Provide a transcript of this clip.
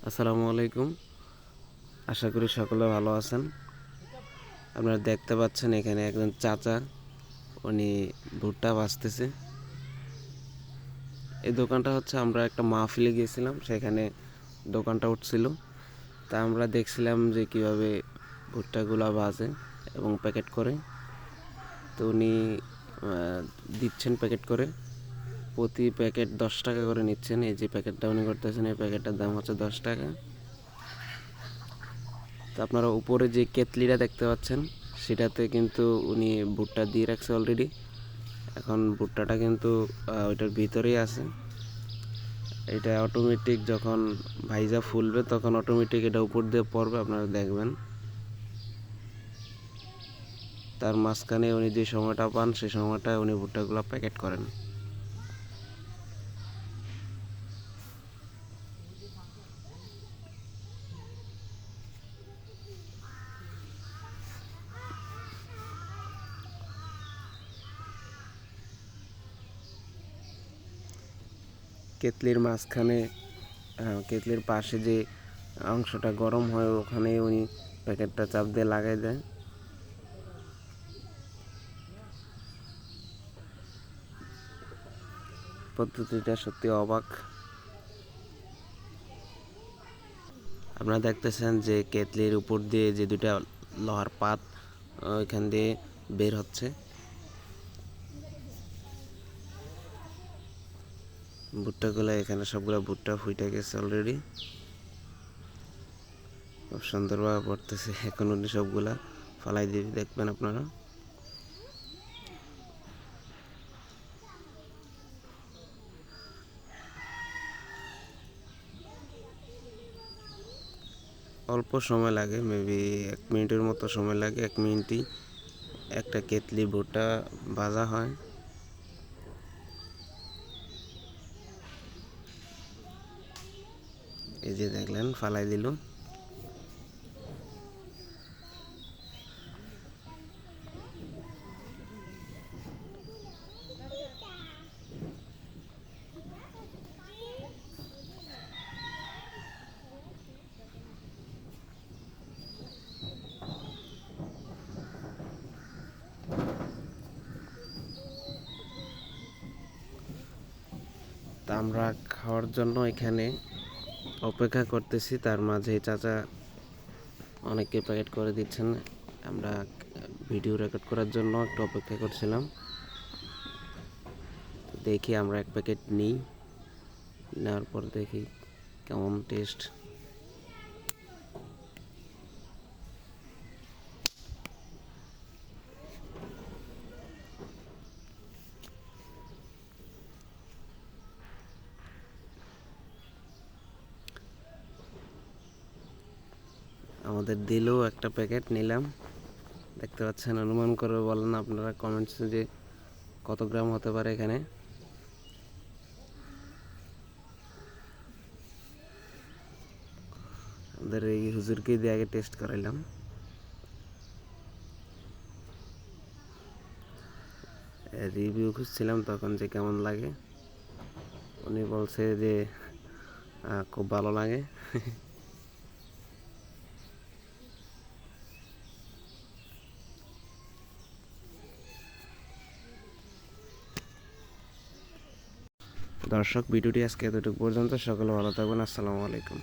আসসালামু আলাইকুম। আশা করি সকলে ভালো আছেন। আপনারা দেখতে পাচ্ছেন এখানে একজন চাচা, উনি ভুট্টা বাছতেছে। এই দোকানটা হচ্ছে আমরা একটা মাহফিলে গিয়েছিলাম, সেখানে দোকানটা উঠছিল। তা আমরা দেখছিলাম যে কীভাবে ভুট্টাগুলা বাজে এবং প্যাকেট করে। তো উনি দিচ্ছেন প্যাকেট করে, প্রতি প্যাকেট 10 টাকা করে নিচ্ছেন। এই যে প্যাকেটটা উনি করতেছেন, এই প্যাকেটটার দাম হচ্ছে 10 টাকা। তো আপনারা উপরে যে কেতলিটা দেখতে পাচ্ছেন, সেটাতে কিন্তু উনি ভুট্টা দিয়ে রাখছে অলরেডি। এখন ভুট্টাটা কিন্তু ওইটার ভিতরেই আছে। এটা অটোমেটিক যখন ভাইজা ফুলবে তখন অটোমেটিক এটা উপর দিয়ে পড়বে, আপনারা দেখবেন। তার মাঝখানে উনি যে সময়টা পান, সেই সময়টায় উনি ভুট্টাগুলো প্যাকেট করেন। কেতলির মাঝখানে, কেতলির পাশে যে অংশটা গরম হয়, ওখানে উনি প্যাকেটটা চাপ দিয়ে লাগাই দেয়। পদ্ধতিটা সত্যি অবাক। আপনারা দেখতেছেন যে কেতলির উপর দিয়ে যে দুটা লোহার পাত ওইখান দিয়ে বের হচ্ছে। ভুট্টাগুলো এখানে সবগুলো ভুট্টা ফুটে গেছে অলরেডি, খুব সুন্দরভাবে পড়তেছে। এখন উনি সবগুলা ফালাই দিয়ে দেখবেন আপনারা। অল্প সময় লাগে, মেবি 1 মিনিটের মতো সময় লাগে। 1 মিনিটই একটা কেতলি ভুট্টা ভাজা হয়। এই যে দেখলেন ফালাই দিল। তা আমরা খাওয়ার জন্য এখানে অপেক্ষা করতেছি, তার মাঝে চাচা অনেককে প্যাকেট করে দিচ্ছেন। আমরা ভিডিও রেকর্ড করার জন্য একটু অপেক্ষা করছিলাম। দেখি আমরা 1 প্যাকেট নিই, নেওয়ার পর দেখি কেমন টেস্ট। আমাদের দিলেও একটা প্যাকেট নিলাম। দেখতে পাচ্ছেন, অনুমান করে বলেন আপনারা কমেন্টসে যে কত গ্রাম হতে পারে এখানে। আমাদের এই হুজুরকে দিয়ে আগে টেস্ট করাইলাম। রিভিউ খুঁজছিলাম তখন যে কেমন লাগে। উনি বলছে যে খুব ভালো লাগে। দর্শক, ভিডিওটি আজকে এতটুকু পর্যন্ত। সকলে ভালো থাকবেন। আসসালামু আলাইকুম।